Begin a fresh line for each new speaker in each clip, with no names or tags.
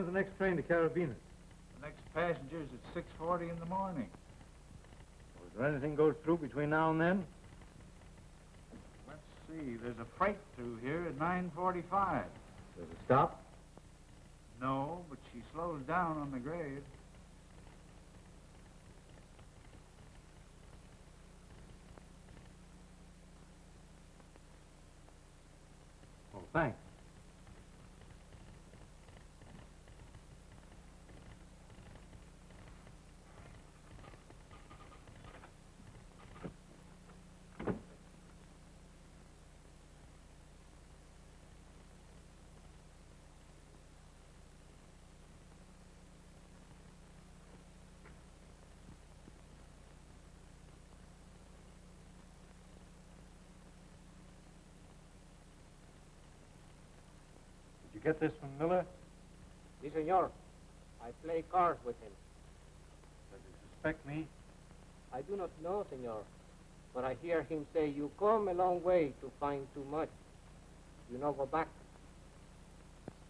When's the next train to Carabiners?
The next passenger's at 6:40 in the morning.
Well, is there anything goes through between now and then?
Let's see. There's a freight through here at 9:45.
Does it stop?
No, but she slows down on the grade.
Oh, thanks. Did you get this from Miller?
Si, senor. I play cards with him.
Does he suspect me?
I do not know, senor. But I hear him say, you come a long way to find too much. You no go back.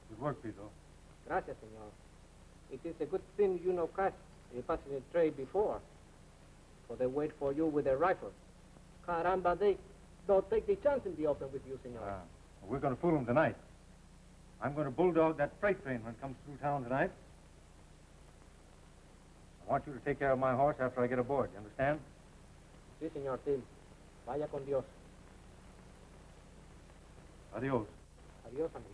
Good work, Vito.
Gracias, senor. It is a good thing you no catch a passenger train before. For they wait for you with their rifle. Caramba, they don't take the chance in the open with you, senor.
Well, we're going to fool them tonight. I'm going to bulldog that freight train when it comes through town tonight. I want you to take care of my horse after I get aboard. You understand?
Si, senor Tim. Vaya con Dios.
Adios.
Adios, amigo.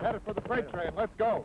Headed for the freight train. Let's go.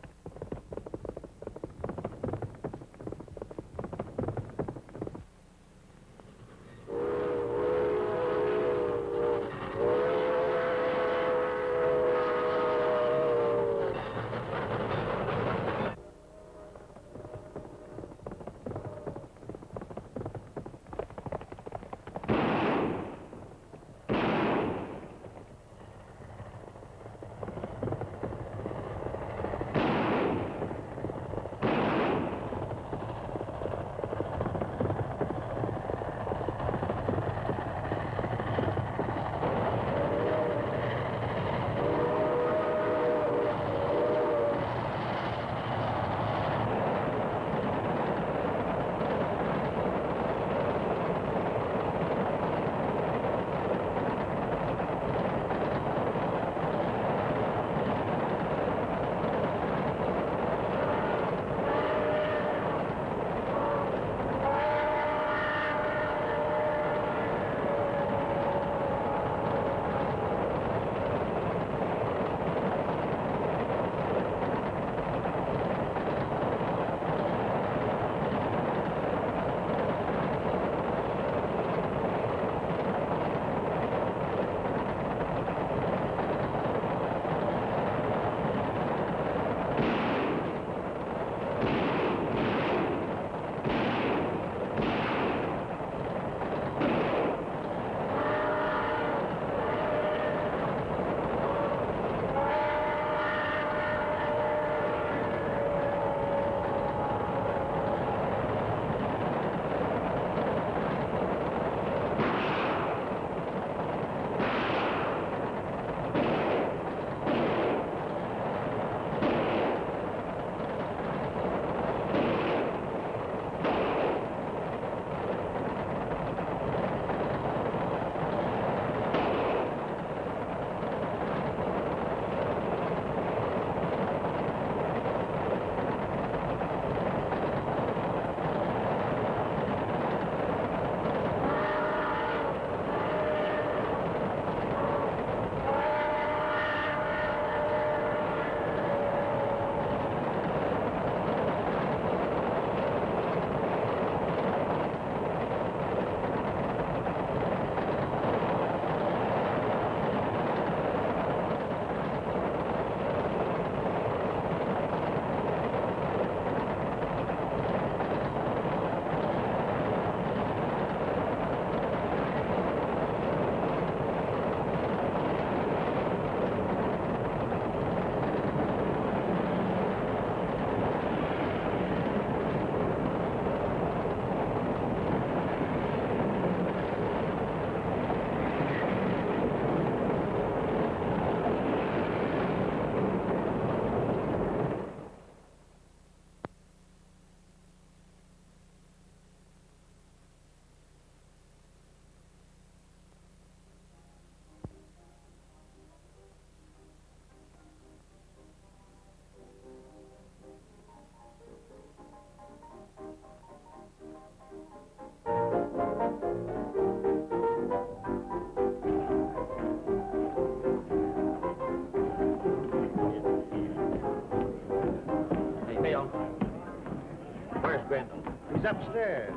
Grindell?
He's upstairs.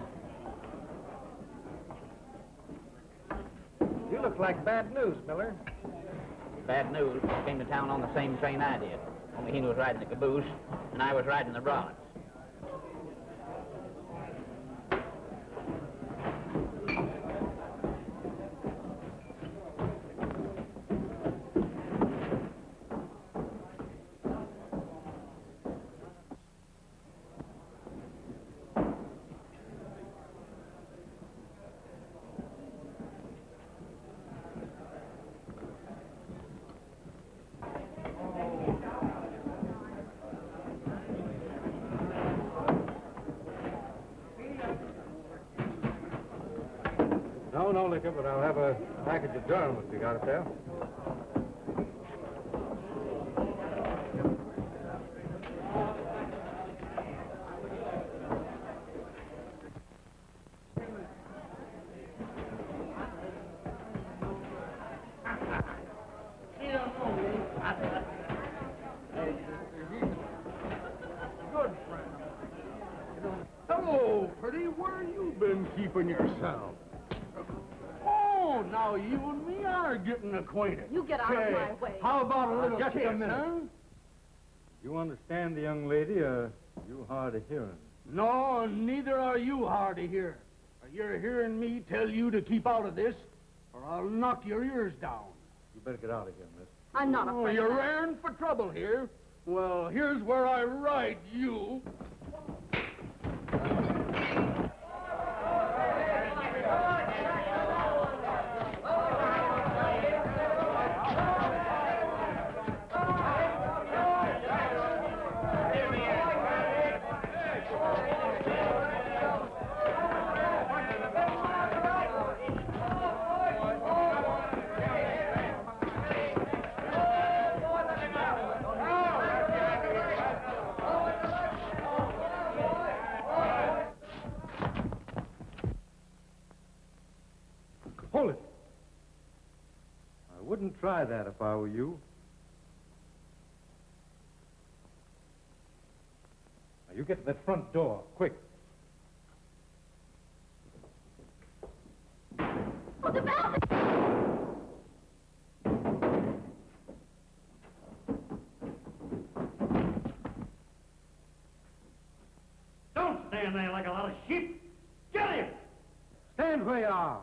You look like bad news, Miller.
Bad news. Came to town on the same train I did. Only he was riding the caboose, and I was riding the rods.
No liquor, but I'll have a package of Durham if you got it there.
Good friend. Hello, Purdy. Where you been keeping yourself? Oh, now you and me are getting acquainted.
You get out of my way.
How about a little
Just
kiss,
a minute.
huh?
You understand the young lady, or you hard of hearing?
No, neither are you hard to hear. You're hearing me tell you to keep out of this, or I'll knock your ears down.
You better get out of here, miss.
I'm not
Oh,
afraid.
you're raring for trouble here. Well, here's where I ride you.
Hold it. I wouldn't try that if I were you. Now, you get to that front door, quick.
Oh, the bell!
Don't stand there like a lot of sheep. Get him!
Stand where you are.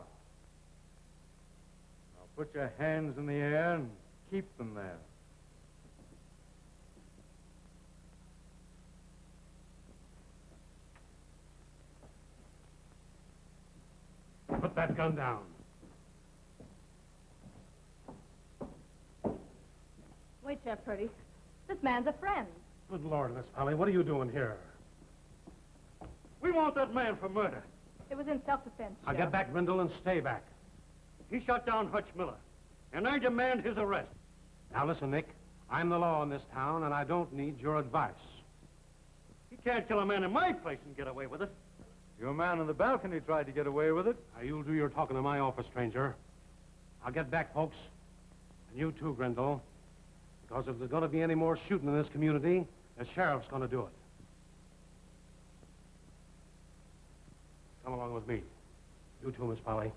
Now put your hands in the air and keep them there.
Put that gun down.
Wait, Chef Purdy. This man's a friend.
Good Lord, Miss Polly, what are you doing here?
We want that man for murder.
It was in self-defense,
I'll
Sheriff.
get back, Grindell, and stay back.
He shot down Hutch Miller, and I demand his arrest.
Now listen, Nick. I'm the law in this town, and I don't need your advice.
You can't kill a man in my place and get away with it.
Your man on the balcony tried to get away with it.
Now, you'll do your talking in my office, stranger. I'll get back, folks. And you too, Grindell. Because if there's going to be any more shooting in this community, the sheriff's going to do it. Come along with me. You too, Miss Polly.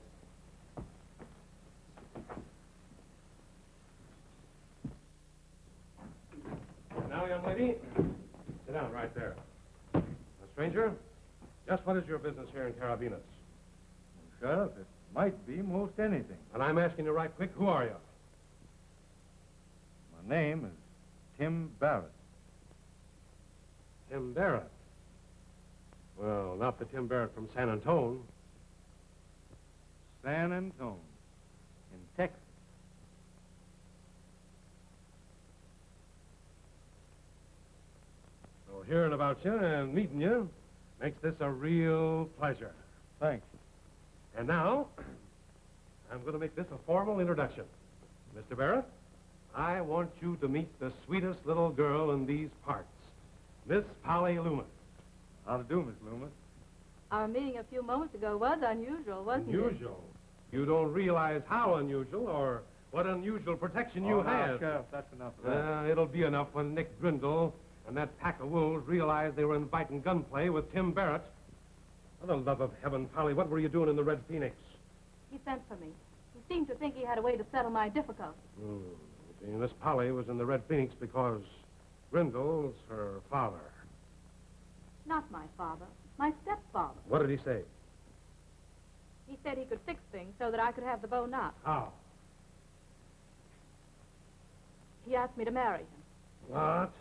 Now, young lady, sit down right there. Now, stranger, just what is your business here in Carabinas?
Sheriff, it might be most anything.
And I'm asking you right quick, who are you?
My name is Tim Barrett.
Tim Barrett. Well, not the Tim Barrett from San Antone.
San Antone, in Texas.
So hearing about you and meeting you makes this a real pleasure.
Thanks.
And now, I'm going to make this a formal introduction. Mr. Barrett, I want you to meet the sweetest little girl in these parts, Miss Polly Loomis.
How to do, Miss Loomis?
Our meeting a few moments ago was unusual, wasn't it?
Unusual? You don't realize how unusual or what unusual protection you
now,
have.
Sheriff, that's enough of that.
It'll be enough when Nick Grindell And that pack of wolves realized they were inviting gunplay with Tim Barrett. For the love of heaven, Polly, what were you doing in the Red Phoenix?
He sent for me. He seemed to think he had a way to settle my difficulties.
Miss Polly was in the Red Phoenix because Grindell's her father.
Not my father, my stepfather.
What did he say?
He said he could fix things so that I could have the bow knot.
How?
He asked me to marry him.
What?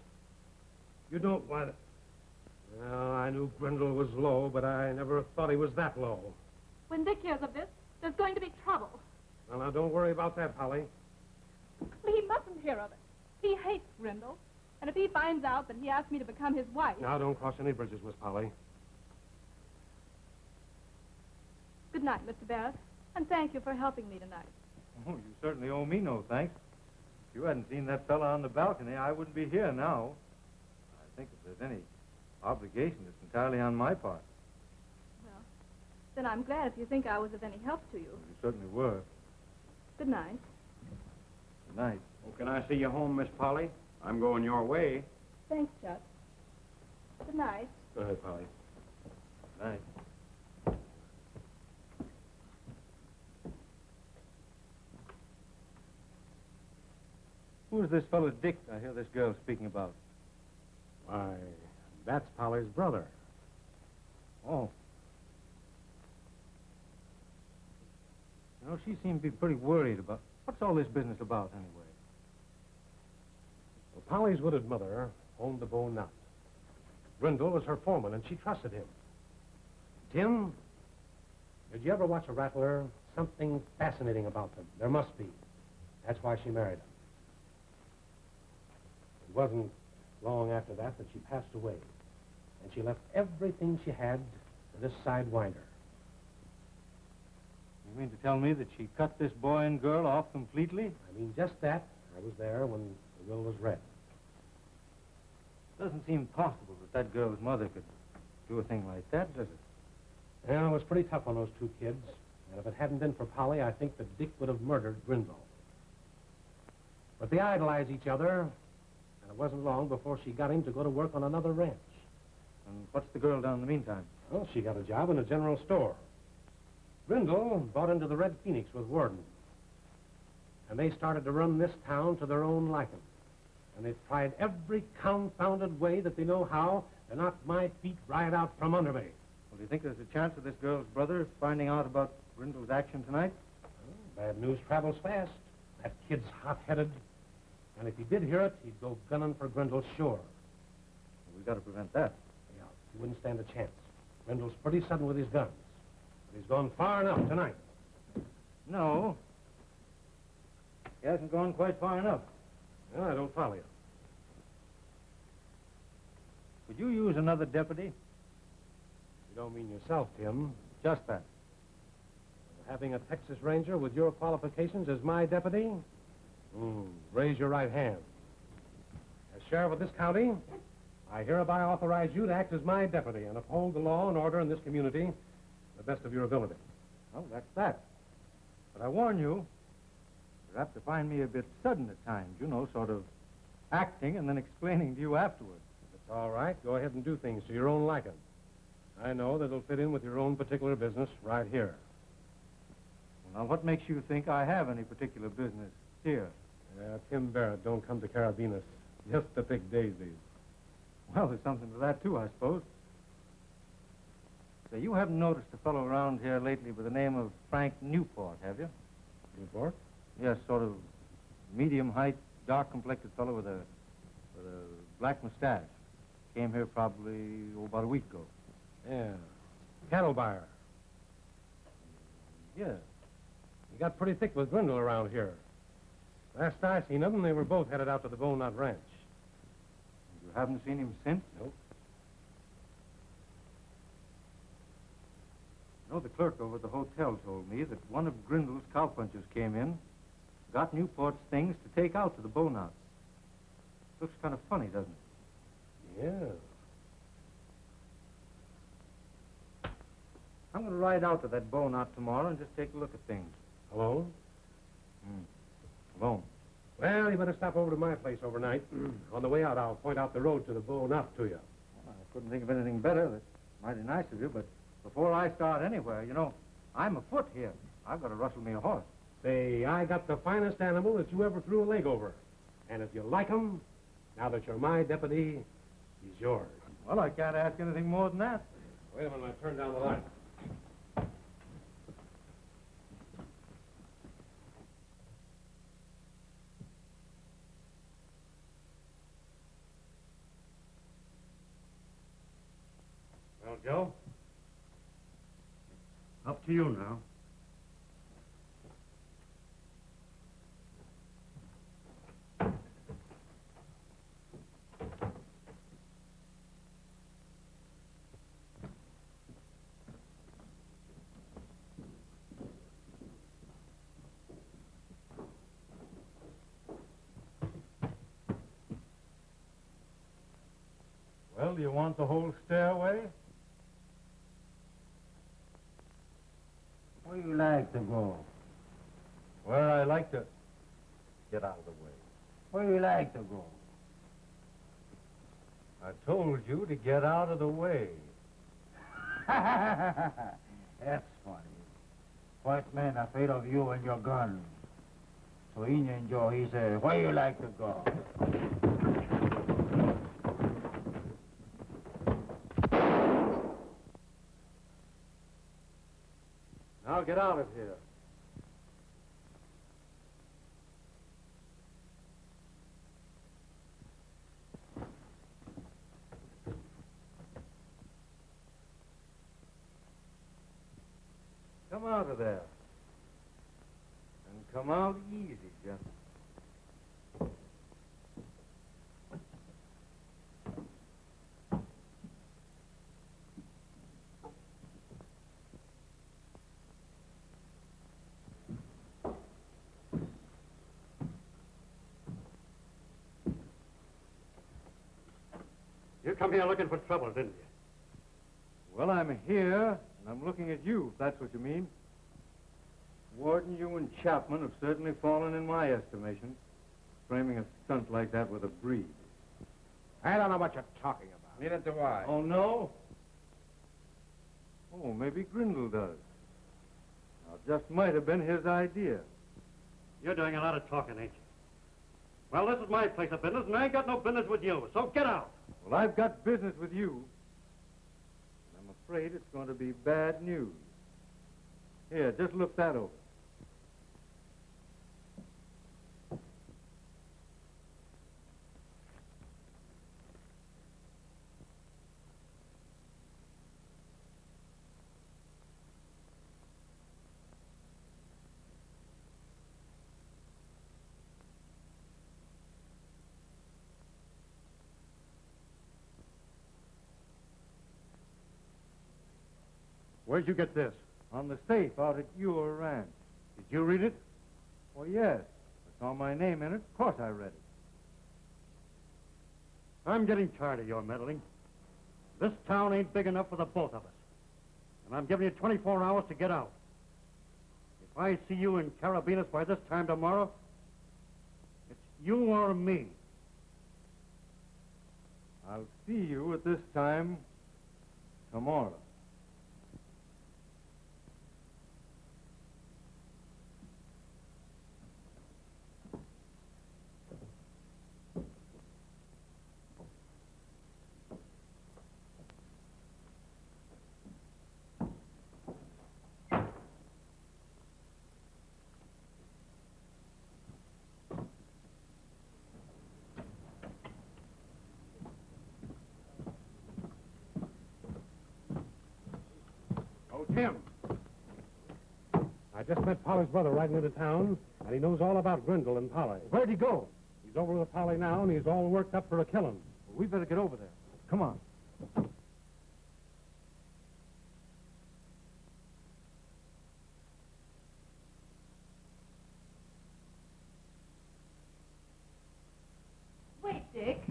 You don't want it. Well, I knew Grindell was low, but I never thought he was that low.
When Dick hears of this, there's going to be trouble.
Well, now, don't worry about that, Polly.
But he mustn't hear of it. He hates Grindell. And if he finds out that he asked me to become his wife...
Now, don't cross any bridges, Miss Polly.
Good night, Mr. Barrett. And thank you for helping me tonight.
Oh, you certainly owe me no thanks. If you hadn't seen that fella on the balcony, I wouldn't be here now. I think if there's any obligation, it's entirely on my part.
Well, then I'm glad if you think I was of any help to you.
You certainly were.
Good night.
Good night.
Oh, can I see you home, Miss Polly? I'm going your way.
Thanks, Chuck. Good night.
Go ahead, Polly.
Good night. Who is this fellow Dick I hear this girl speaking about?
Why, that's Polly's brother.
Oh. You know, she seemed to be pretty worried about... What's all this business about, anyway?
Well, Polly's widowed mother owned the Bow Knot. Grindell was her foreman, and she trusted him. Tim, did you ever watch a rattler? Something fascinating about them. There must be. That's why she married him. It wasn't long after that she passed away. And she left everything she had to this sidewinder.
You mean to tell me that she cut this boy and girl off completely?
I mean, just that. I was there when the will was read.
Doesn't seem possible that girl's mother could do a thing like that, does it?
Well, it was pretty tough on those two kids. And if it hadn't been for Polly, I think that Dick would have murdered Grindell. But they idolized each other, and it wasn't long before she got him to go to work on another ranch.
And what's the girl done in the meantime?
Well, she got a job in a general store. Grindell bought into the Red Phoenix with Warden. And they started to run this town to their own liking. And they've tried every confounded way that they know how to knock my feet right out from under me.
Well, do you think there's a chance of this girl's brother finding out about Grindell's action tonight?
Well, bad news travels fast. That kid's hot-headed. And if he did hear it, he'd go gunning for Grindell sure.
Well, we've got to prevent that.
Yeah, he wouldn't stand a chance. Grindell's pretty sudden with his guns. But he's gone far enough tonight.
No. He hasn't gone quite far enough.
Well, I don't follow you.
Could you use another deputy?
You don't mean yourself, Tim.
Just that.
Having a Texas Ranger with your qualifications as my deputy? Raise your right hand. As sheriff of this county, I hereby authorize you to act as my deputy and uphold the law and order in this community to the best of your ability.
Well, that's that. But I warn you, you're apt to find me a bit sudden at times, you know, sort of acting and then explaining to you afterwards.
If it's all right, go ahead and do things to your own liking. I know that it'll fit in with your own particular business right here.
Well, now, what makes you think I have any particular business here?
Tim Barrett don't come to Carabinas just to pick daisies.
Well, there's something to that, too, I suppose. Say, you haven't noticed a fellow around here lately by the name of Frank Newport, have you?
Newport?
Yes, sort of medium-height, dark-complected fellow with a black mustache. Came here probably, about a week ago.
Yeah. Cattle buyer.
Yeah.
He got pretty thick with Grindell around here. Last I seen them, they were both headed out to the Bow Knot Ranch.
You haven't seen him since?
Nope.
You know, the clerk over at the hotel told me that one of Grindell's cowpunchers came in, got Newport's things to take out to the Bow Knot. Looks kind of funny, doesn't it?
Yeah.
I'm going to ride out to that Bow Knot tomorrow and just take a look at things.
Alone?
Alone.
Well, you better stop over to my place overnight. On the way out, I'll point out the road to the Bull Enough to you.
Well, I couldn't think of anything better. That's mighty nice of you, but before I start anywhere, you know, I'm afoot here. I've got to rustle me a horse.
Say, I got the finest animal that you ever threw a leg over. And if you like him, now that you're my deputy, he's yours.
Well, I can't ask anything more than that.
Wait a minute, I turn down the light. Well, Joe?
Up to you now.
Well, do you want the whole stairway?
Where you like to go?
Where I like to get out of the way.
Where you like to go?
I told you to get out of the way.
That's funny. White men are afraid of you and your gun. So Indian Joe, he said, where you like to go?
Now get out of here. Come out of there. And come out easy, Jeff.
You come here looking for trouble, didn't you?
Well, I'm here, and I'm looking at you, if that's what you mean. Warden, you and Chapman have certainly fallen in my estimation, framing a stunt like that with a breed.
I don't know what you're talking about.
Neither do I.
Oh, no? Oh, maybe Grindell does. Now, just might have been his idea.
You're doing a lot of talking, ain't you? Well, this is my place of business, and I ain't got no business with you, so get out.
Well, I've got business with you. I'm afraid it's going to be bad news. Here, just look that over.
Where'd you get this?
On the safe out at your ranch.
Did you read it?
Well, yes. I saw my name in it. Of course I read it.
I'm getting tired of your meddling. This town ain't big enough for the both of us. And I'm giving you 24 hours to get out. If I see you in Carabinas by this time tomorrow, it's you or me.
I'll see you at this time tomorrow.
Tim. I just met Polly's brother riding into town, and he knows all about Grindell and Polly.
Where'd he go?
He's over with Polly now, and he's all worked up for a killing.
Well, we better get over there. Come on.
Wait, Dick.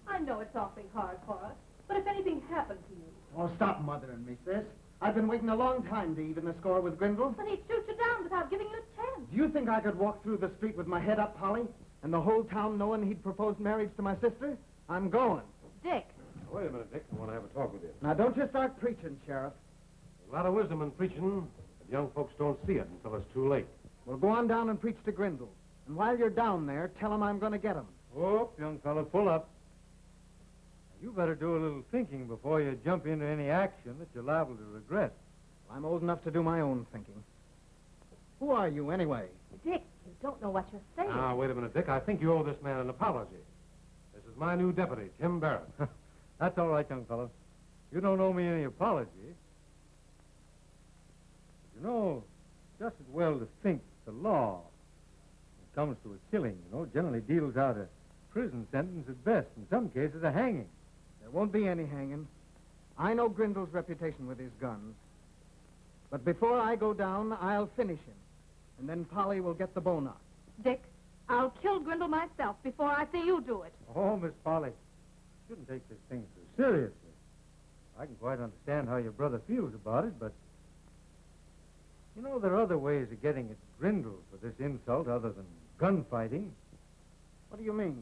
I know it's awfully hard for us, but if anything happened to you...
Oh, stop mothering me, sis. I've been waiting a long time to even the score with Grindell.
But he'd shoot you down without giving you a chance.
Do you think I could walk through the street with my head up, Polly, and the whole town knowing he'd proposed marriage to my sister? I'm going.
Dick.
Wait a minute, Dick. I want to have a talk with you.
Now, don't you start preaching, Sheriff.
A lot of wisdom in preaching, but young folks don't see it until it's too late.
Well, go on down and preach to Grindell. And while you're down there, tell him I'm going to get him.
Oh, young fella, pull up. You better do a little thinking before you jump into any action that you're liable to regret.
I'm old enough to do my own thinking. Who are you, anyway?
Dick, you don't know what you're saying.
Now, wait a minute, Dick. I think you owe this man an apology. This is my new deputy, Tim Barrett.
That's all right, young fella. You don't owe me any apology. You know, just as well to think the law, when it comes to a killing, generally deals out a prison sentence at best, in some cases a hanging.
There won't be any hanging. I know Grindell's reputation with his guns. But before I go down, I'll finish him. And then Polly will get the bone out.
Dick, I'll kill Grindell myself before I see you do it.
Oh, Miss Polly, you shouldn't take this thing so seriously. I can quite understand how your brother feels about it, but... there are other ways of getting at Grindell for this insult other than gunfighting.
What do you mean?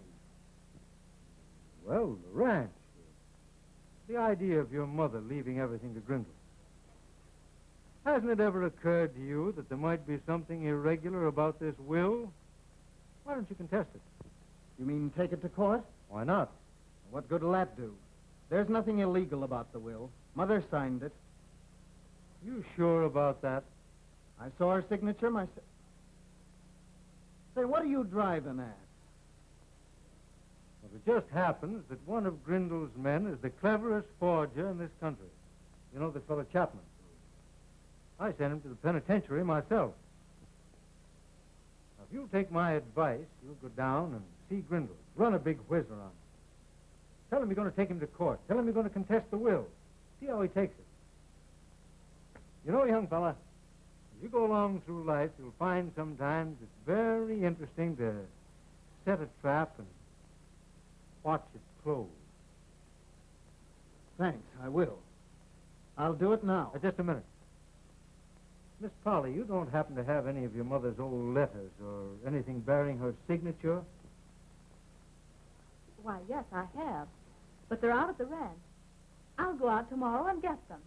Well, the ranch. The idea of your mother leaving everything to Grindell. Hasn't it ever occurred to you that there might be something irregular about this will? Why don't you contest it?
You mean take it to court?
Why not?
What good will that do? There's nothing illegal about the will. Mother signed it.
You sure about that?
I saw her signature myself. Say, what are you driving at?
Well, it just happens that one of Grindell's men is the cleverest forger in this country. You know, this fellow Chapman. I sent him to the penitentiary myself. Now, if you'll take my advice, you'll go down and see Grindell. Run a big whiz around him. Tell him you're going to take him to court. Tell him you're going to contest the will. See how he takes it. You know, young fella, as you go along through life, you'll find sometimes it's very interesting to set a trap and watch it close.
Thanks, I will. I'll do it now.
Just a minute. Miss Polly, you don't happen to have any of your mother's old letters or anything bearing her signature?
Why, yes, I have. But they're out at the ranch. I'll go out tomorrow and get them.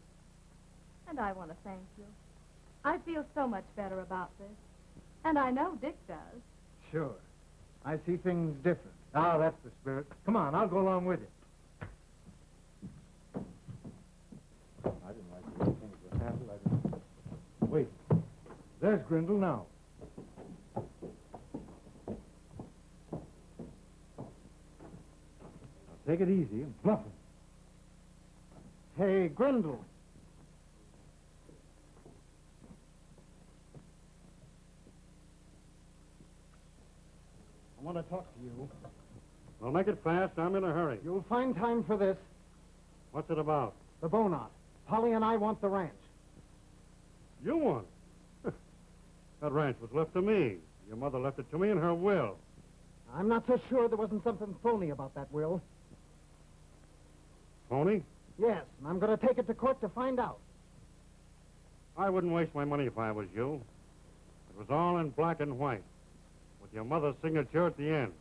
And I want to thank you. I feel so much better about this. And I know Dick does.
Sure. I see things different.
Ah, that's the spirit. Come on, I'll go along with you. I didn't like the way things were handled. I didn't... Wait. There's Grindell now. Now, take it easy and bluff him.
Hey, Grindell. I want to talk to you.
Well, make it fast. I'm in a hurry.
You'll find time for this.
What's it about?
The bone out. Polly and I want the ranch.
You want it? That ranch was left to me. Your mother left it to me in her will.
I'm not so sure there wasn't something phony about that will.
Phony?
Yes, and I'm going to take it to court to find out.
I wouldn't waste my money if I was you. It was all in black and white, with your mother's signature at the end.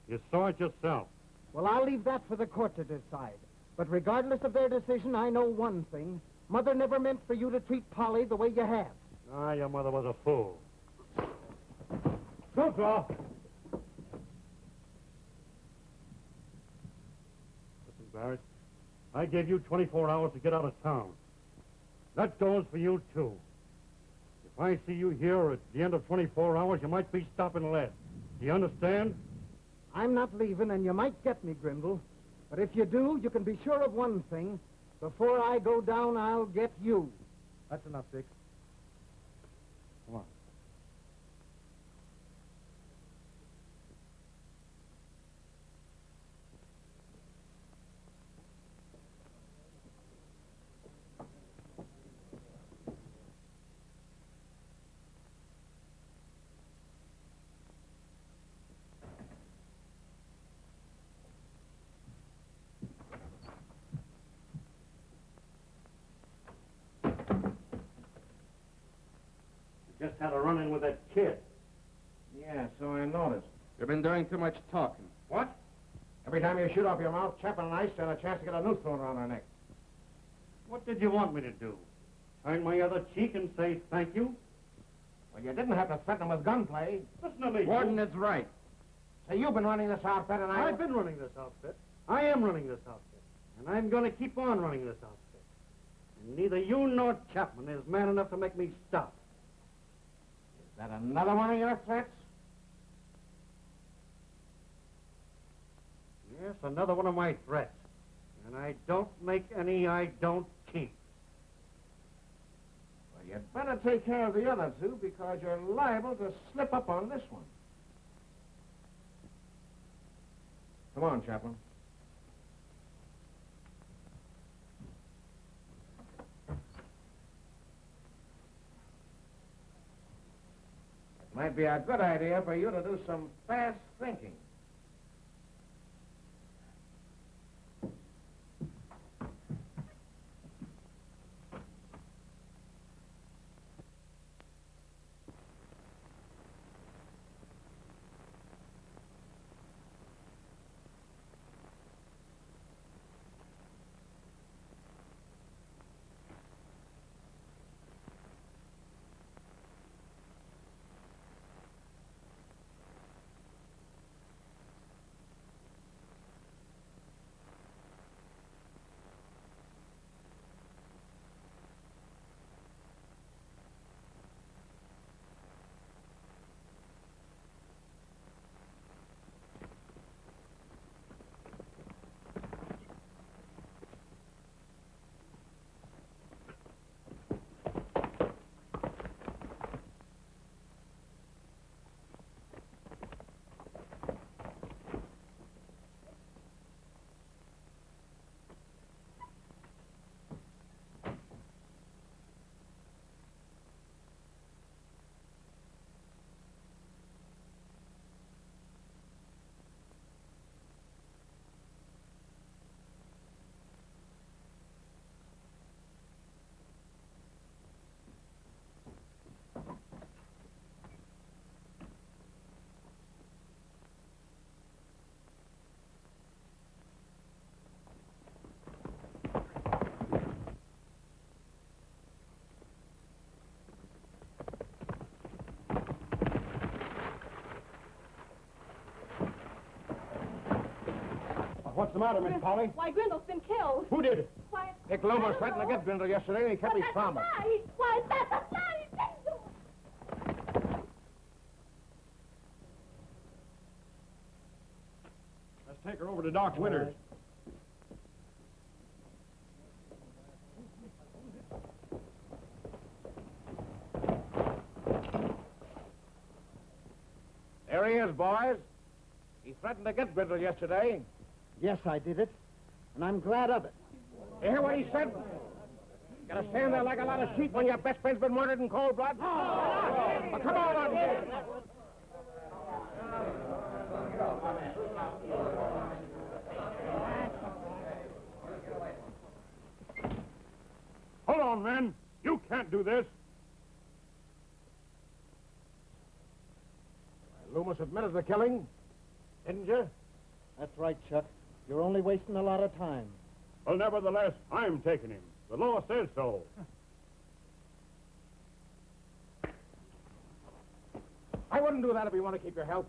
You saw it yourself.
Well, I'll leave that for the court to decide. But regardless of their decision, I know one thing. Mother never meant for you to treat Polly the way you have.
Ah, your mother was a fool.
Don't draw.
Listen, Barrett, I gave you 24 hours to get out of town. That goes for you, too. If I see you here at the end of 24 hours, you might be stopping lead. Do you understand?
I'm not leaving, and you might get me, Grindell. But if you do, you can be sure of one thing. Before I go down, I'll get you.
That's enough, Dick. Come on.
Just had a run-in with that kid.
doing too much talking.
What? Every time you shoot off your mouth, Chapman and I stand a chance to get a noose thrown around our neck.
What did you want me to do? Turn my other cheek and say thank you?
Well, you didn't have to threaten them with gunplay.
Listen to me.
Warden is right.
So you've been running this outfit and
I've been running this outfit. I am running this outfit. And I'm going to keep on running this outfit. And neither you nor Chapman is man enough to make me stop.
Is that another one of your threats?
Yes, another one of my threats. And I don't make any I don't keep.
Well, you'd better take care of the other two because you're liable to slip up on this one. Come on, Chapman. It might be a good idea for you to do some fast thinking. What's the matter, Miss Polly?
Why, Grindell's been killed.
Who did it?
Why,
Dick Loomis threatened to get Grindell yesterday, and he kept his promise.
Why, that's a lie.
Let's take her over to Doc Winters. There he is, boys. He threatened to get Grindell yesterday.
Yes, I did it. And I'm glad of it.
You hear what he said? Gonna stand there like a lot of sheep when your best friend's been murdered in cold blood? Well, come on. Hold on, men. You can't do this. Loomis admitted the killing, didn't you?
That's right, Chuck. You're only wasting a lot of time.
Well, nevertheless, I'm taking him. The law says so.
I wouldn't do that if you want to keep your health.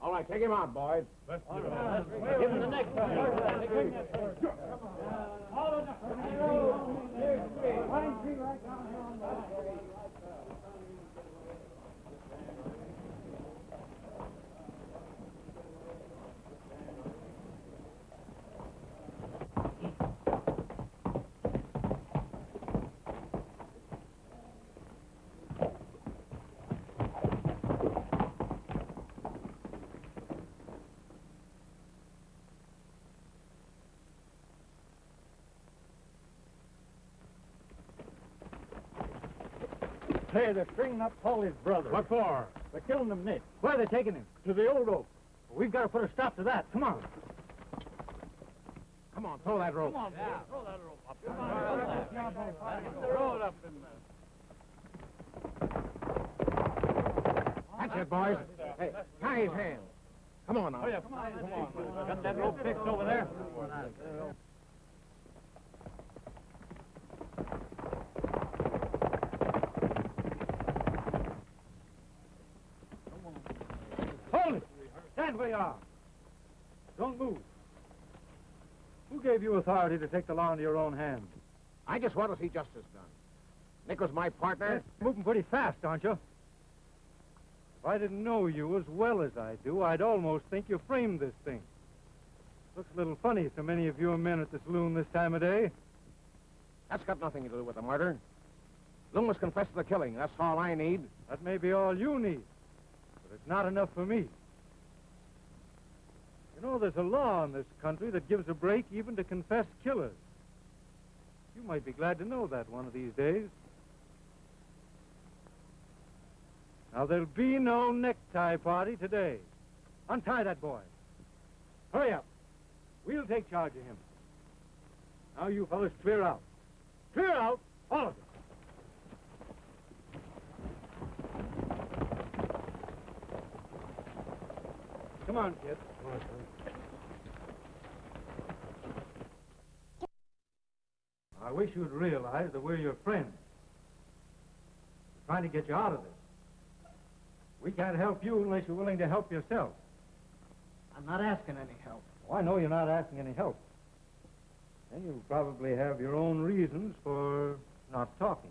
All right, take him out, boys.
Let's do it.
Give him the next one.
Hey, they're stringing up Paulie's brother.
What for?
They're killing him, Nick. Where are they taking him? To the old oak. We've got to put a stop to that. Come on.
Come on, throw that rope.
Come on, boy. Throw that rope up. Throw it up in there.
kid, boys. Hey, tie his hands. Come on now.
Hurry up. Come on. Got that rope fixed over there?
Hold it! Stand where you are. Don't move. Who gave you authority to take the law into your own hands?
I just want to see justice done. Nick was my partner.
Moving pretty fast, aren't you? If I didn't know you as well as I do, I'd almost think you framed this thing. Looks a little funny, so many of your men at the saloon this time of day.
That's got nothing to do with the murder. Loomis confessed to the killing. That's all I need.
That may be all you need, but it's not enough for me. You know, there's a law in this country that gives a break even to confessed killers. You might be glad to know that one of these days. Now, there'll be no necktie party today. Untie that boy. Hurry up. We'll take charge of him. Now, you fellas, clear out. Clear out, all of you. Come on, kid. I wish you'd realize that we're your friends. We're trying to get you out of this. We can't help you unless you're willing to help yourself.
I'm not asking any help.
Oh, I know you're not asking any help. And you probably have your own reasons for not talking.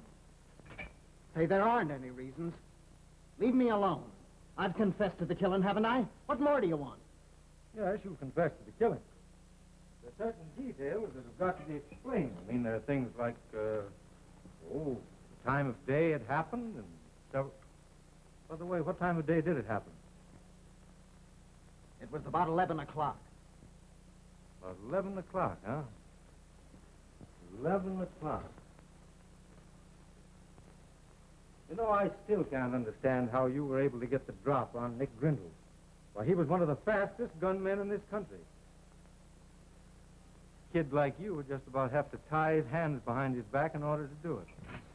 Say, there aren't any reasons. Leave me alone. I've confessed to the killing, haven't I? What more do you want?
Yes, you've confessed to the killing. There are certain details that have got to be explained. I mean, there are things like, the time of day it happened and several... By the way, what time of day did it happen?
It was about 11 o'clock.
About 11 o'clock, huh? 11 o'clock. You know, I still can't understand how you were able to get the drop on Nick Grindell. Why, he was one of the fastest gunmen in this country. A kid like you would just about have to tie his hands behind his back in order to do it.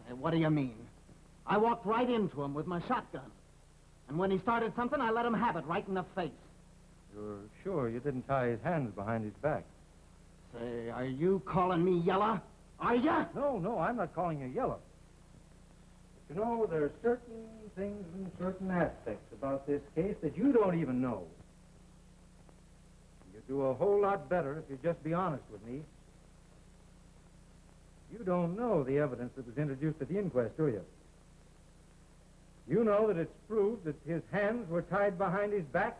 Hey, what do you mean? I walked right into him with my shotgun. And when he started something, I let him have it right in the face.
You're sure you didn't tie his hands behind his back?
Say, are you calling me yellow? Are ya?
No, I'm not calling you yellow. But you know, there are certain things and certain aspects about this case that you don't even know. You'd do a whole lot better if you'd just be honest with me. You don't know the evidence that was introduced at the inquest, do you? You know that it's proved that his hands were tied behind his back.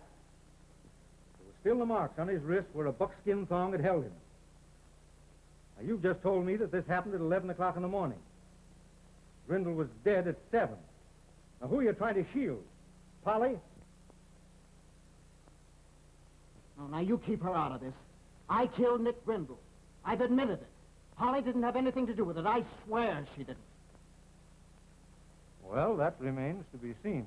There were still the marks on his wrist where a buckskin thong had held him. Now, you've just told me that this happened at 11 o'clock in the morning. Grindell was dead at 7. Now, who are you trying to shield? Polly?
Oh, now, you keep her out of this. I killed Nick Grindell. I've admitted it. Polly didn't have anything to do with it. I swear she didn't.
Well, that remains to be seen.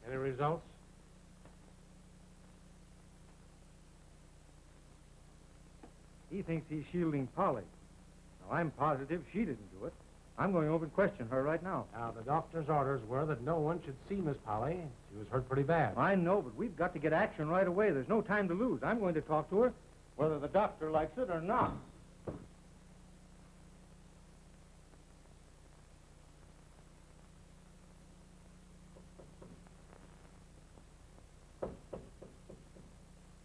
Any results?
He thinks he's shielding Polly. Now, I'm positive she didn't do it. I'm going over and question her right now.
Now, the doctor's orders were that no one should see Miss Polly. She was hurt pretty bad.
I know, but we've got to get action right away. There's no time to lose. I'm going to talk to her, whether the doctor likes it or not.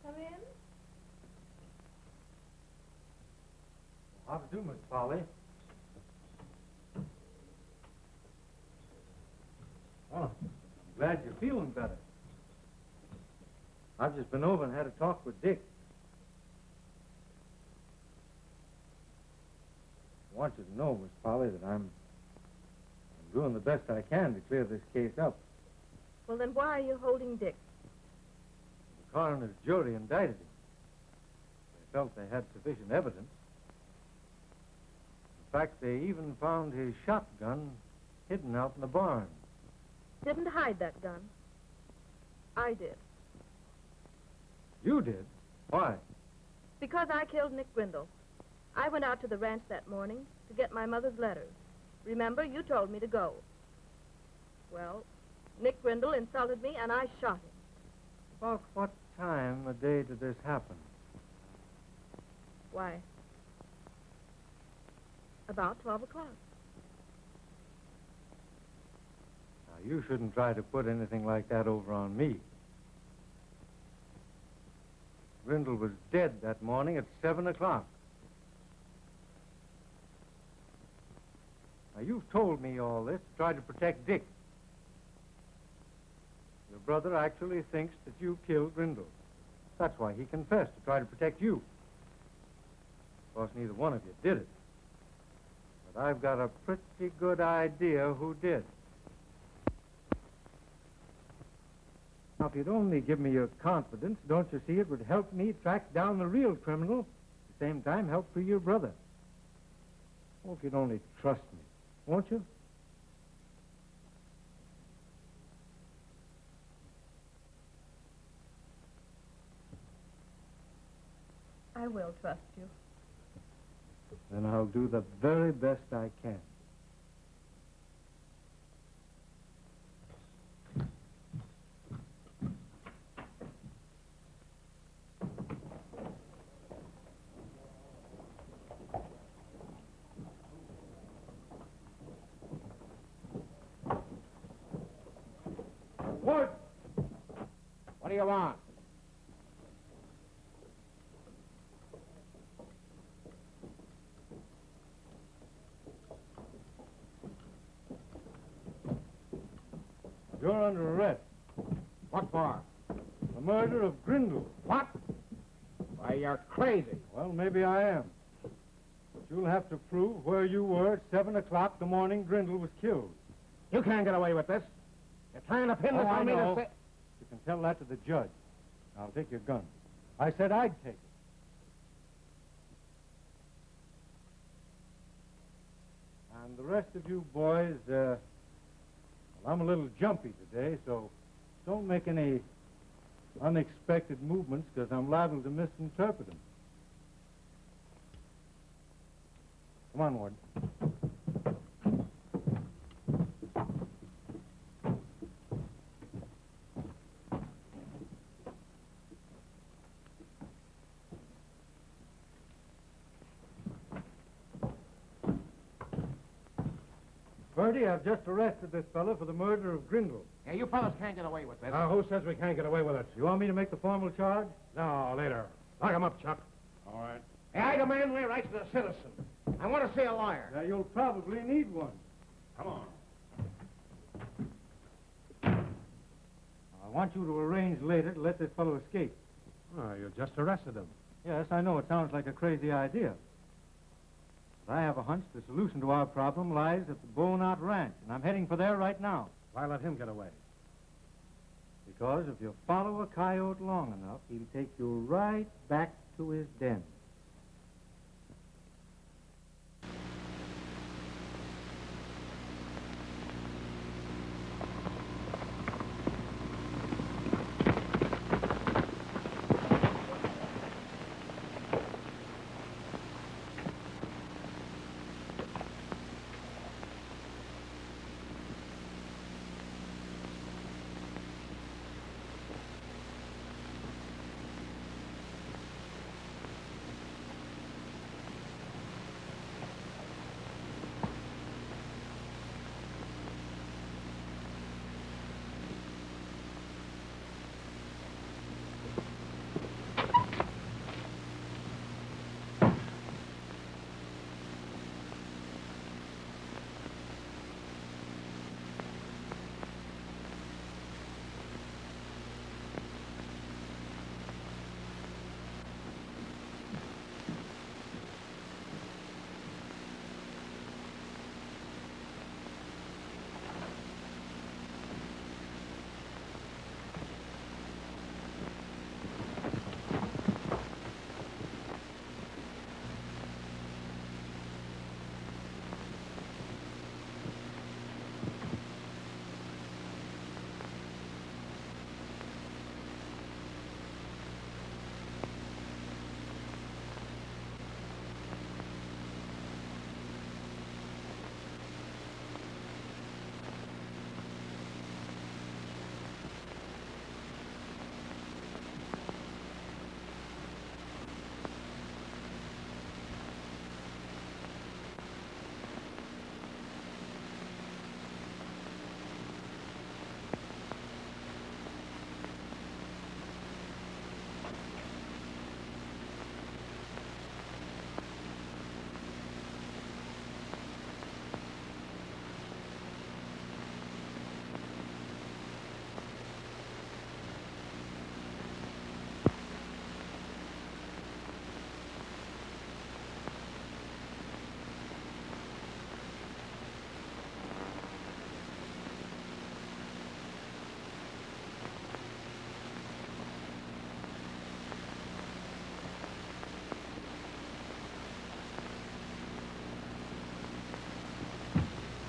Come in.
How to do, Miss Polly? Well, I'm glad you're feeling better. I've just been over and had a talk with Dick. I want you to know, Miss Polly, that I'm doing the best I can to clear this case up.
Well, then why are you holding Dick?
The coroner's jury indicted him. They felt they had sufficient evidence. In fact, they even found his shotgun hidden out in the barn.
Didn't hide that gun. I did.
You did? Why?
Because I killed Nick Grindell. I went out to the ranch that morning to get my mother's letters. Remember, you told me to go. Well, Nick Grindell insulted me, and I shot him.
About what time of day did this happen?
Why, about 12 o'clock.
Now, you shouldn't try to put anything like that over on me. Grindell was dead that morning at 7 o'clock. Now, you've told me all this to try to protect Dick. Your brother actually thinks that you killed Grindell. That's why he confessed, to try to protect you. Of course, neither one of you did it. But I've got a pretty good idea who did. Now, if you'd only give me your confidence, don't you see it would help me track down the real criminal, at the same time help free your brother. Oh, if you'd only trust me, won't you?
I will trust you.
Then I'll do the very best I can.
Warden! What do you want?
You're under arrest.
What for?
The murder of Grindell.
What? Why, you're crazy.
Well, maybe I am. But you'll have to prove where you were at 7 o'clock the morning Grindell was killed.
You can't get away with this. You're trying to pin this
I
on me
know.
to say...
You can tell that to the judge. I'll take your gun. I said I'd take it. And the rest of you boys, well, I'm a little jumpy today, so don't make any unexpected movements, because I'm liable to misinterpret them. Come on, Warden. Purdy, I've just arrested this fellow for the murder of Grindell.
Yeah, you fellas can't get away with this.
Who says we can't get away with it?
You want me to make the formal charge?
No, later. Lock him up, Chuck.
All right.
Hey, I demand my rights as a citizen. I want to see a lawyer.
Now, you'll probably need one.
Come on.
I want you to arrange later to let this fellow escape.
Oh, you just arrested him.
Yes, I know it sounds like a crazy idea. But I have a hunch the solution to our problem lies at the Bone Out Ranch, and I'm heading for there right now.
Why let him get away?
Because if you follow a coyote long enough, he'll take you right back to his den.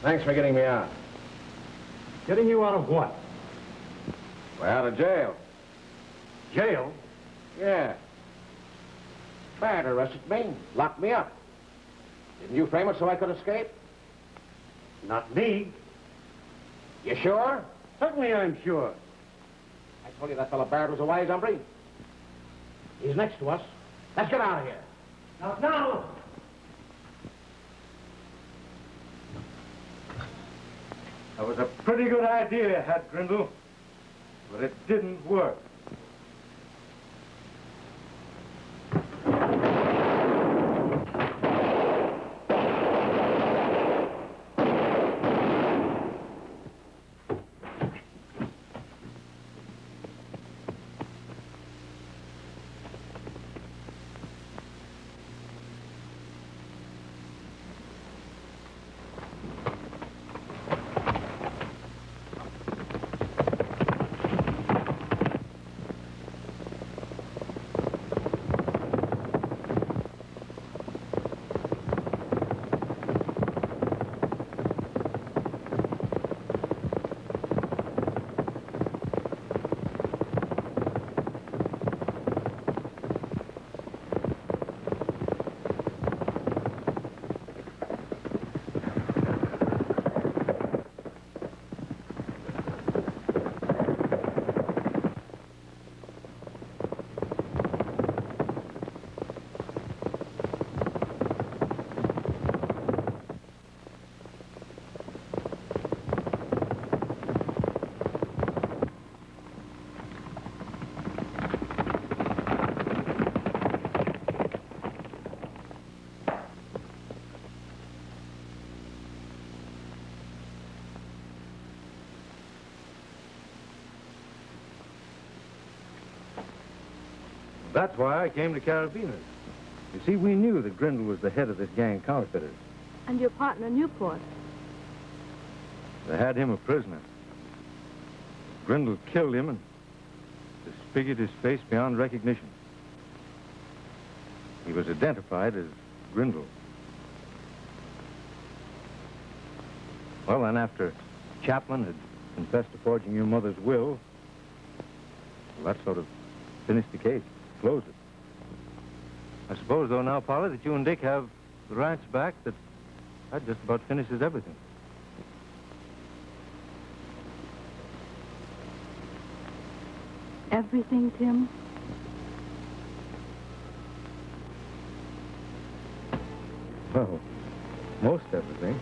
Thanks for getting me out.
Getting you out of what?
Well, out of jail.
Jail?
Yeah. Barrett arrested me, locked me up. Didn't you frame it so I could escape?
Not me.
You sure?
Certainly I'm sure.
I told you that fellow Barrett was a wise hombre. He's next to us. Let's get out of here.
Now!
That was a pretty good idea you had, Grindell, but it didn't work. That's why I came to Carabiners. You see, we knew that Grindell was the head of this gang of counterfeiters.
And your partner, Newport.
They had him a prisoner. Grindell killed him and disfigured his face beyond recognition. He was identified as Grindell. Well, then after Chapman had confessed to forging your mother's will, well, that sort of finished the case, closed it. I suppose, though, now, Polly, that you and Dick have the ranch back, that just about finishes everything.
Everything, Tim?
Well, most everything.